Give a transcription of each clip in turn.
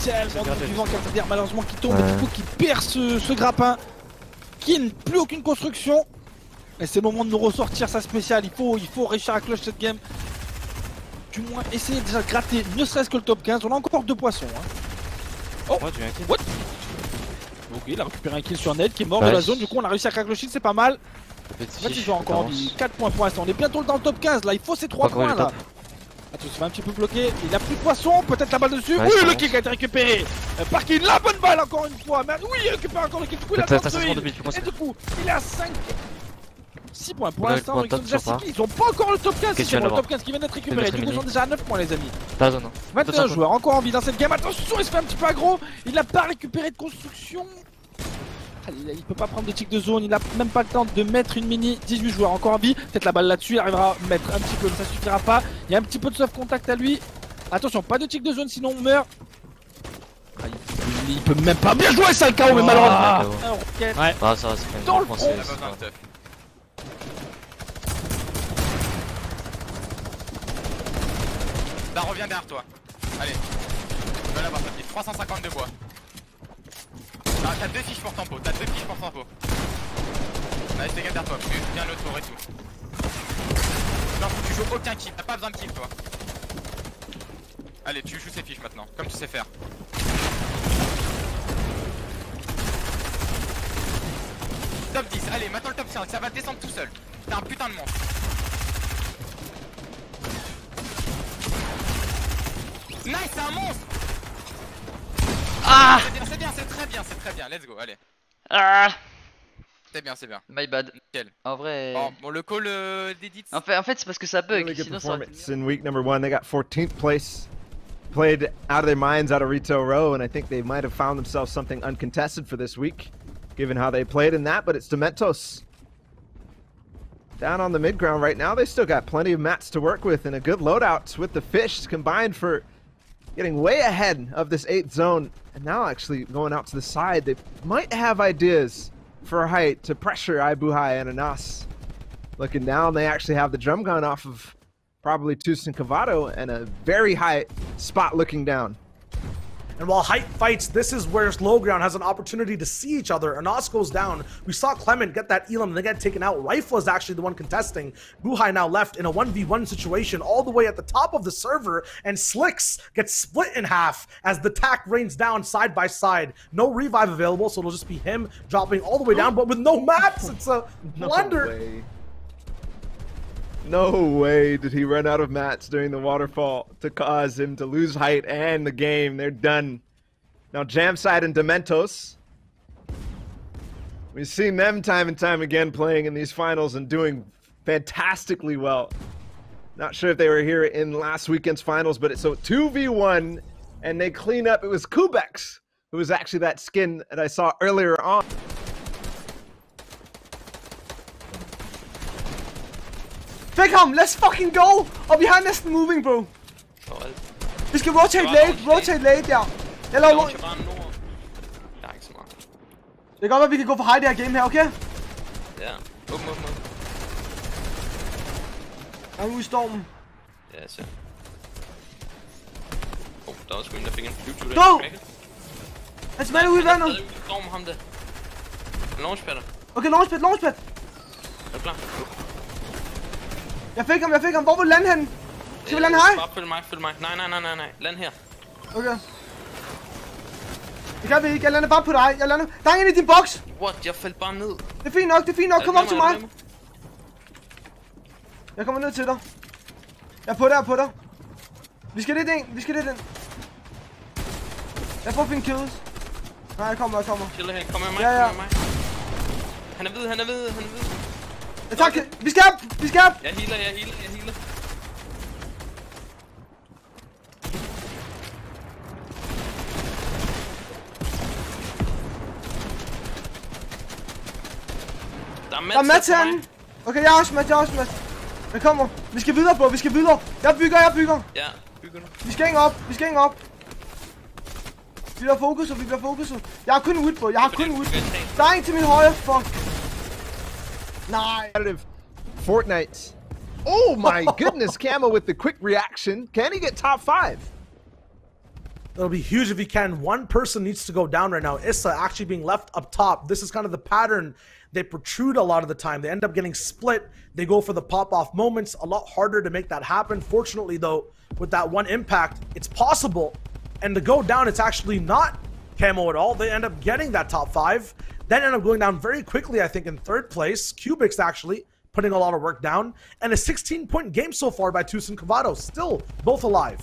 Tellement de vivant qu'à malheureusement qui tombe et du coup qui perd ce grappin. Qui n'a plus aucune construction. Et c'est le moment de nous ressortir sa spéciale. Il faut réussir à clutch cette game. Du moins essayer déjà de gratter ne serait-ce que le top 15. On a encore 2 poissons. Hein. Oh, what? Ok, il a récupéré un kill sur Ned qui est mort de la zone. Du coup on a réussi à craquer le shield, c'est pas mal. En fait ils ont encore envie. 4 points pour l'instant. On est bientôt dans le top 15 là. Il faut ces 3 points là. Attends, il se fait un petit peu bloquer. Il a plus de poisson. Peut-être la balle dessus. Oui, le kill a été récupéré. Parkin, la bonne balle encore une fois. Mais oui, il récupère encore le kill. Du coup, il a 32 heal. Et du coup, il est à 6 points pour l'instant. Ils sont déjà 6 kills. Ils ont pas encore le top 15. C'est bon, le top 15 qui vient d'être récupéré. Du coup, ils sont déjà à 9 points, les amis. 21 joueurs encore en vie dans cette game. Attention, il se fait un petit peu aggro. Il n'a pas récupéré de construction. Il peut pas prendre de tic de zone, il a même pas le temps de mettre une mini. 18 joueurs encore en vie, peut-être la balle là-dessus, il arrivera à mettre un petit peu, mais ça suffira pas. Il y a un petit peu de soft contact à lui. Attention, pas de tic de zone sinon on meurt. Il peut même pas bien jouer ça le KO, mais malheureusement. Ouais, ça va, c'est quand même dans le front. Là, reviens derrière toi. Allez, tu vas l'avoir, 350 de bois. Ah, t'as 2 fiches pour tempo, Nice, les gars derrière toi, viens l'autre tour et tout. Non, faut que tu joues aucun kill, t'as pas besoin de kill toi. Allez, tu joues ces fiches maintenant, comme tu sais faire. Top 10, allez, maintenant le top 5, ça va descendre tout seul. T'es un putain de monstre. Nice, c'est un monstre. Ah, c'est très bien, let's go, allez. Ah, c'est bien. My bad. Nickel. En vrai. Oh, bon, le call d'edit. En fait c'est parce que ça bug. Really good Sinon, ça aurait performance in week number 1. They got 14th place. Played out of their minds out of Retail Row, and I think they might have found themselves something uncontested for this week, given how they played in that, but it's Dementos. Down on the mid ground right now, they still got plenty of mats to work with and a good loadout with the fish combined for getting way ahead of this 8th zone. And now actually going out to the side, they might have ideas for a height to pressure Ibuhai and Anas. Looking down, they actually have the drum gun off of probably Tucson Cavato and a very high spot looking down. And while Height fights, this is where Low Ground has an opportunity to see each other. Anas goes down. We saw Clement get that Elam and they get taken out. Rifle is actually the one contesting. Buhai now left in a 1v1 situation all the way at the top of the server, and Slicks gets split in half as the tack rains down side by side. No revive available, so it'll just be him dropping all the way down, but with no mats. It's a blunder. No way did he run out of mats during the waterfall to cause him to lose height and the game. They're done. Now Jamside and Dementos. We've seen them time and time again playing in these finals and doing fantastically well. Not sure if they were here in last weekend's finals, but it's so 2v1 and they clean up. It was Kubex who was actually that skin that I saw earlier on. Pick him! Let's fucking go! Og vi har næsten moving, bro. Vi skal rotate late, der. Jeg laver... Det kan godt være, vi kan gå for high det her game her, okay? Ja, åben. Jeg er ude i stormen. Ja, jeg ser. Der er også en, der fik en flyvetur. Go! Han smager ude i vandet. Storm ham der. Launchpadder. Okay, launchpad. Er du klar? Jeg fik ham. Hvor vil du lande henne? Skal vi lande her? Bare følg mig. Nej. Land her. Okay. Det kan vi ikke. Jeg lander bare på dig. Der er en i din boks. What? Jeg faldt bare ned. Det er fint nok. Kom op til mig. Jeg kommer ned til dig. Jeg er på dig. Vi skal lidt ind. Jeg får fint kills. Nej, jeg kommer. Chill her. Kom med mig. Ja. Han er ved. Tak. Vi skal op. Jeg healer. Der er Mats herinde. Okay, jeg er også Mats. Jeg kommer. Vi skal videre, bro. Jeg bygger. Ja, bygger du. Vi skal ikke op. Vi bliver fokuset. Jeg har kun ult, bro. Der er en til min højre. Fuck. Nej. Fortnite. Oh my goodness, Camo with the quick reaction. Can he get top 5? It'll be huge if he can. One person needs to go down right now. Issa actually being left up top. This is kind of the pattern. They protrude a lot of the time. They end up getting split. They go for the pop-off moments. A lot harder to make that happen. Fortunately, though, with that one impact, it's possible. And to go down, it's actually not camo at all. They end up getting that top 5. Then end up going down very quickly, I think, in 3rd place. Cubics actually putting a lot of work down. And a 16-point game so far by Tucson Cavado. Still both alive.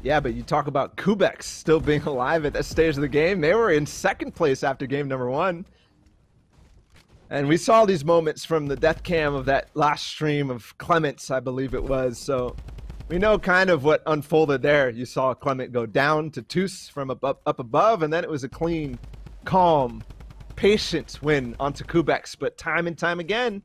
Yeah, but you talk about Kubex still being alive at this stage of the game. They were in 2nd place after game number 1. And we saw these moments from the death cam of that last stream of Clement's, I believe it was. So we know kind of what unfolded there. You saw Clement go down to Tus from up above, and then it was a clean, calm, patient win onto Kubex. But time and time again,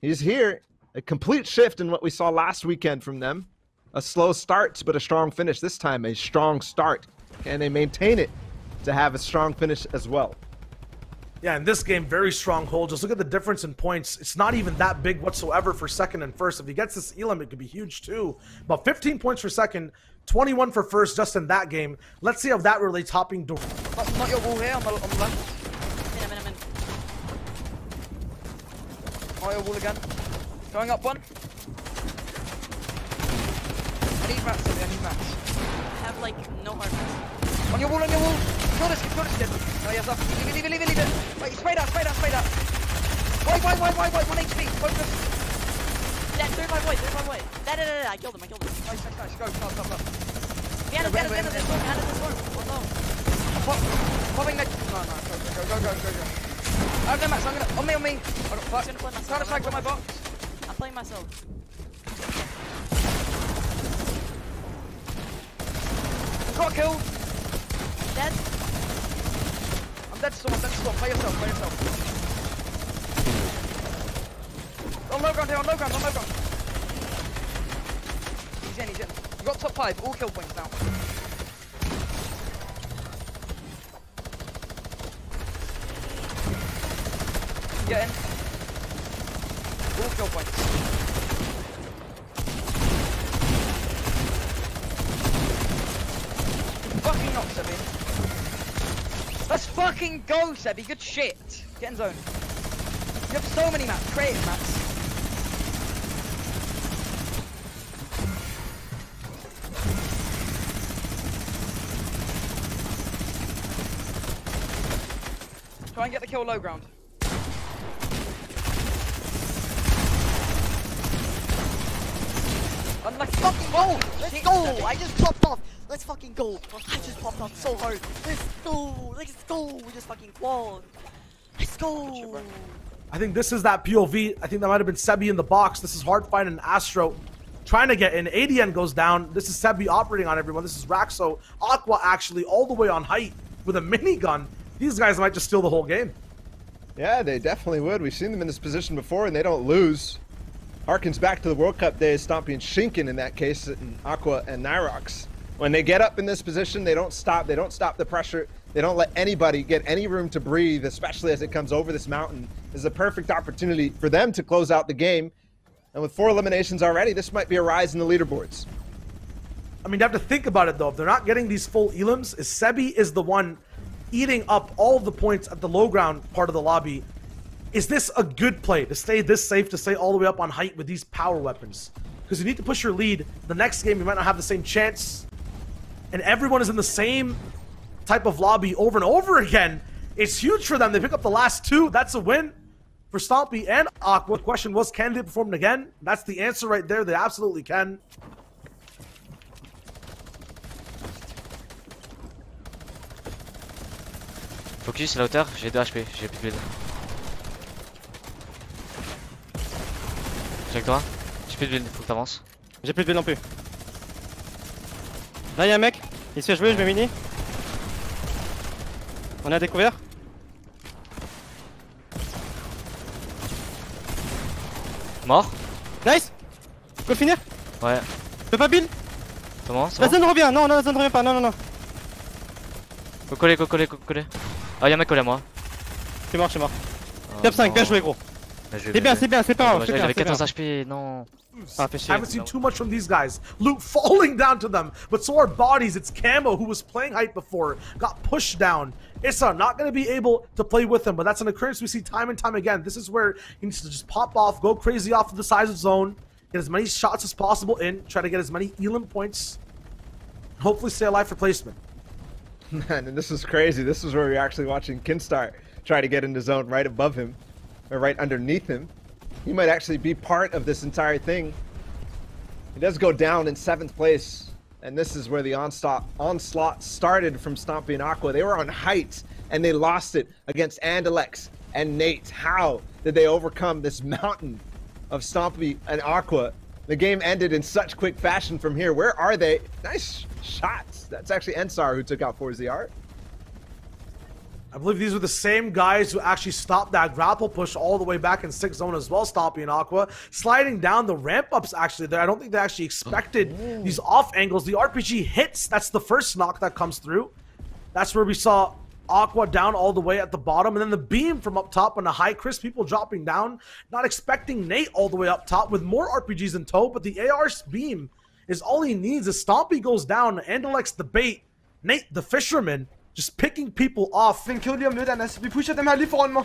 he's here. A complete shift in what we saw last weekend from them. A slow start, but a strong finish. This time, a strong start. Can they maintain it to have a strong finish as well? Yeah, in this game, very strong hold. Just look at the difference in points. It's not even that big whatsoever for 2nd and 1st. If he gets this Elam, it could be huge too. About 15 points for 2nd, 21 for 1st just in that game. Let's see how that relates hopping door. Not your wall here on the left. I'm in. Not your wall again. Going up one. I need mats, I need mats. I have like no hard mats. On your wall, on your wall. Kill this kid. Oh, yes, up. Leave it. Wait, spray that. Wide. 1 HP. Focus. Yeah, 35 white. I killed him. Nice. Go. Behind us, this one. Oh no. Popping next. No. Go. I have no mats, I'm gonna. On me. I got fucked. Trying to tag on my box. I'm playing myself. Got killed. Dead. I'm dead to someone. Play yourself. On low ground here, on low ground. He's in. You got top 5, all kill points now. Get in. All kill points. Fucking knock, Sebi. Let's fucking go, Sebi. Good shit. Get in zone. You have so many maps. Creative maps. Try and get the kill low ground. Unlucky. Fucking go! Let's go! I just popped off. Let's fucking go. I just popped off so hard. Let's go. We just fucking qualled. Let's go. I think this is that POV. I think that might have been Sebi in the box. This is hard find and Astro trying to get in. ADN goes down. This is Sebi operating on everyone. This is Raxo. Aqua actually all the way on height with a minigun. These guys might just steal the whole game. Yeah, they definitely would. We've seen them in this position before, and they don't lose. Harkens back to the World Cup days, Stompy and Shinken in that case, and Aqua and Nyrox. When they get up in this position, they don't stop. They don't stop the pressure. They don't let anybody get any room to breathe, especially as it comes over this mountain. This is a perfect opportunity for them to close out the game. And with 4 eliminations already, this might be a rise in the leaderboards. I mean, you have to think about it, though. If they're not getting these full elims, Sebi is the one eating up all of the points at the low ground part of the lobby. Is this a good play to stay this safe, to stay all the way up on height with these power weapons? Because you need to push your lead. The next game, you might not have the same chance. And everyone is in the same type of lobby over and over again. It's huge for them. They pick up the last 2. That's a win for Stompy and Aqua. The question was, can they perform it again? That's the answer right there. They absolutely can. Focus, la hauteur, j'ai 2 HP, j'ai plus de build. J'ai avec toi, j'ai plus de build, faut que t'avances. J'ai plus de build non plus. Là y'a un mec, il se fait jouer, je vais mini. On a découvert. Mort. Nice. Faut finir. Ouais. Peux pas build. Comment? La zone revient, non, la zone revient pas, non. Faut coller. Ah y'a un mec collé à moi. Je suis mort. Top 5, bien joué gros. C'est bien, c'est pas grave. C'est bien, J'avais c'est bien. 14 HP, non. Ah, fait chier. Haven't seen too much from these guys. Loot falling down to them, but so are bodies. It's Camo, who was playing height before, got pushed down. Issa not going to be able to play with him, but that's an occurrence we see time and time again. This is where he needs to just pop off, go crazy off of the size of zone, get as many shots as possible in, try to get as many Elam points, hopefully stay alive for placement. Man, and this is crazy. This is where we're actually watching Kinstar try to get into zone right above him, or right underneath him. He might actually be part of this entire thing. He does go down in 7th place, and this is where the onslaught started from Stompy and Aqua. They were on height, and they lost it against Andalex and Nate. How did they overcome this mountain of Stompy and Aqua? The game ended in such quick fashion from here. Where are they? Nice shots. That's actually Ensar who took out 4ZR. I believe these were the same guys who actually stopped that grapple push all the way back in 6th zone as well, Stompy and Aqua. Sliding down the ramp-ups actually there. I don't think they actually expected these off angles. The RPG hits. That's the first knock that comes through. That's where we saw Aqua down all the way at the bottom. And then the beam from up top on the high. Chris, people dropping down. Not expecting Nate all the way up top with more RPGs in tow. But the AR beam is all he needs. As Stompy goes down, Andalex the bait, Nate the fisherman, just picking people off. Den kill lige om lidt, Anas. Vi pusher dem her lige foran mig.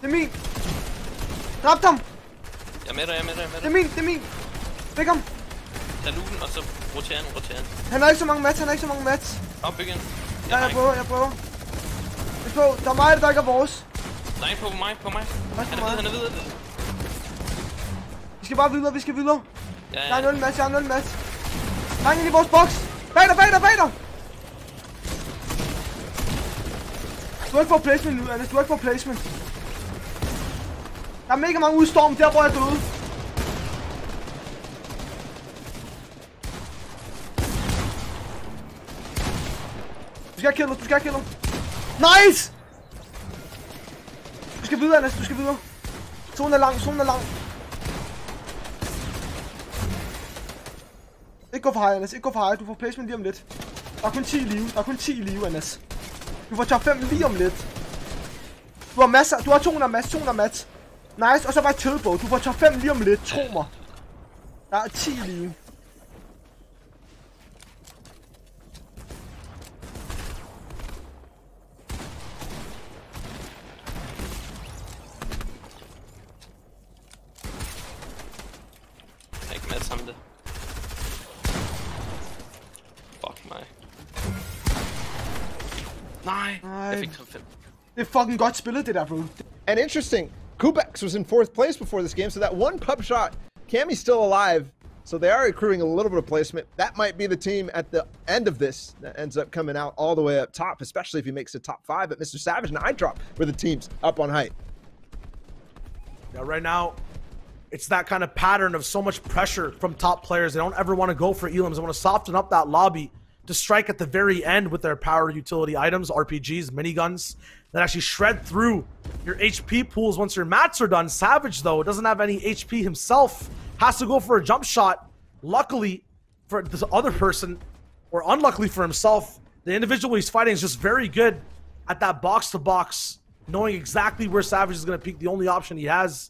Det er min. Dræb ham. Jeg er med dig, Det er min, det er min. Væk ham. Tag looten, og så roter han. Han har ikke så mange mats, Op igen. Ja, jeg prøver. Pas på, der er mig, der ikke er vores. Nej, på mig. Han er videre. Vi skal bare videre, Ja. Jeg har 0 mats, Hang ind i vores boks. Bag dig. Du har ikke fået placement nu, Anas. Der er mega mange udstorm, der hvor jeg døde. Du skal have killet. Nice! Du skal videre, Anas. Zonen er lang. Ikke gå for high, Anas. Du får placement lige om lidt. Der er kun 10 live, Anas. Du får top 5 lige om lidt. Du har 200 mats. Nice, og så bare tilbog. Du får top 5 lige om lidt, tro mig. Der er 10 live. Jeg er ikke med sammen det. Fuck mig. Nej. Jeg fik top 5. Det er fucking godt spillet, det der, bro. And interesting, Kubex was in 4th place before this game, so that one pub shot, Cammy's still alive, so they are accruing a little bit of placement. That might be the team at the end of this that ends up coming out all the way up top, especially if he makes the top 5. But Mr. Savage and iDrop were the teams up on height. Yeah, right now, it's that kind of pattern of so much pressure from top players. They don't ever want to go for Elams. They want to soften up that lobby to strike at the very end with their power utility items, RPGs, miniguns, that actually shred through your HP pools once your mats are done. Savage, though, doesn't have any HP himself. Has to go for a jump shot. Luckily for this other person, or unluckily for himself, the individual he's fighting is just very good at that box-to-box, knowing exactly where Savage is going to peek, the only option he has.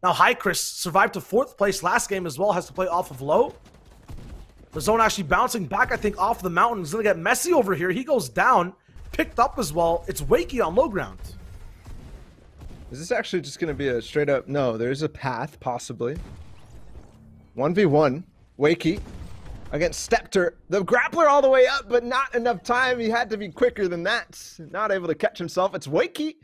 Now, Chris survived to 4th place last game as well, has to play off of low. The zone actually bouncing back, I think, off the mountain. He's going to get messy over here. He goes down, picked up as well. It's Wakey on low ground. Is this actually just going to be a straight up... No, there's a path, possibly. 1v1. Wakey against Stepter. The grappler all the way up, but not enough time. He had to be quicker than that. Not able to catch himself. It's Wakey.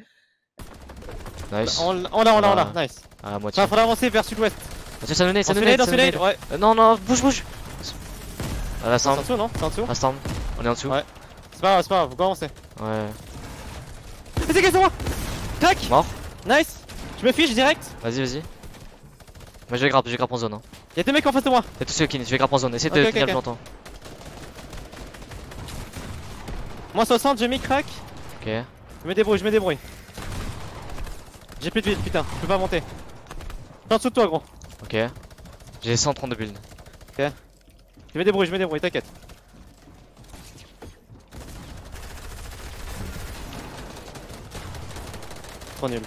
Nice. On l'a, nice. À moitié. Enfin, faudrait avancer vers sud-ouest. Ça nous nade, ouais. Non, bouge. La C'est en stand. dessous, non? C'est en dessous? La stand. On est en dessous. Ouais. C'est pas grave, faut avancer. Ouais. Mais c'est sur moi! Tac! Mort. Nice! Je me fiche direct! Vas-y. Moi je vais grappe en zone. Hein. Y'a deux mecs en face de moi! T'es tout seul, Kin, je vais grappe en zone. Essaye de tenir plus longtemps. Moi 60, j'ai mis crack. Ok. Je me débrouille. J'ai plus de vie, putain, je peux pas monter. T'es en dessous de toi, gros. Ok. J'ai 132 builds. Ok. Je me débrouille, t'inquiète. Trop nul.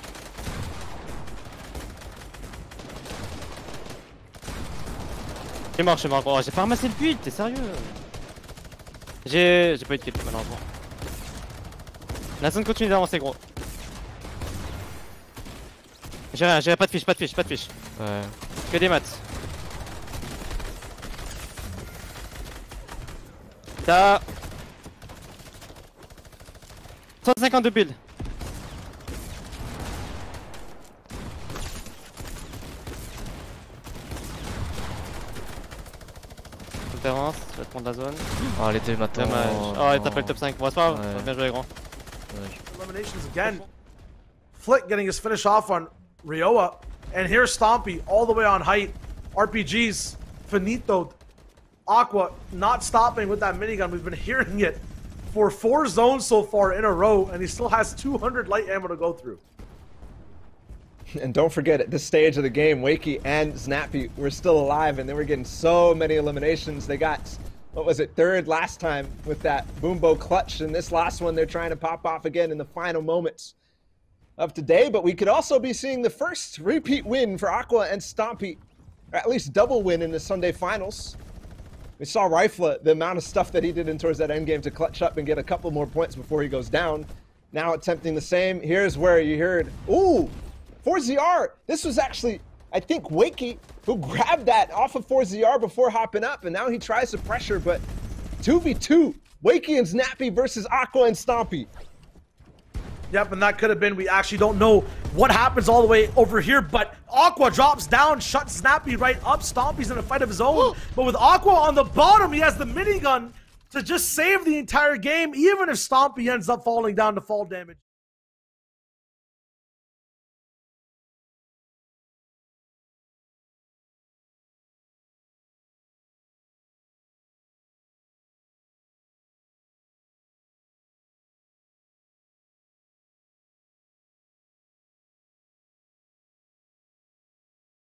Je suis mort gros, j'ai pas ramassé le build, t'es sérieux? J'ai pas eu de kill malheureusement. La zone continue d'avancer gros. J'ai rien, j'ai pas de fiche. Ouais. Que des maths. T'as 152 build. Conférence, je vais te prendre la zone. Oh, les deux maintenant. Dommage. Oh, t'as pas le top 5. Bon, c'est pas grave. Ouais. Bien joué, grand. Eliminations again. Flick getting his finish off on Rioa. And here's Stompy all the way on height. RPGs, finitoed. Aqua not stopping with that minigun. We've been hearing it for 4 zones so far in a row, and he still has 200 light ammo to go through. And don't forget, at this stage of the game, Wakey and Snappy were still alive, and they were getting so many eliminations. They got, what was it, 3rd last time with that Boombo clutch, and this last one they're trying to pop off again in the final moments of today. But we could also be seeing the first repeat win for Aqua and Stompy, or at least double win in the Sunday finals. We saw Rifla, the amount of stuff that he did in towards that end game to clutch up and get a couple more points before he goes down. Now attempting the same. Here's where you heard, ooh, 4ZR. This was actually, I think, Wakey who grabbed that off of 4ZR before hopping up, and now he tries to pressure, but 2v2. Wakey and Snappy versus Aqua and Stompy. Yep, and that could have been, we actually don't know what happens all the way over here, but Aqua drops down, shuts Snappy right up. Stompy's in a fight of his own, but with Aqua on the bottom, he has the minigun to just save the entire game, even if Stompy ends up falling down to fall damage.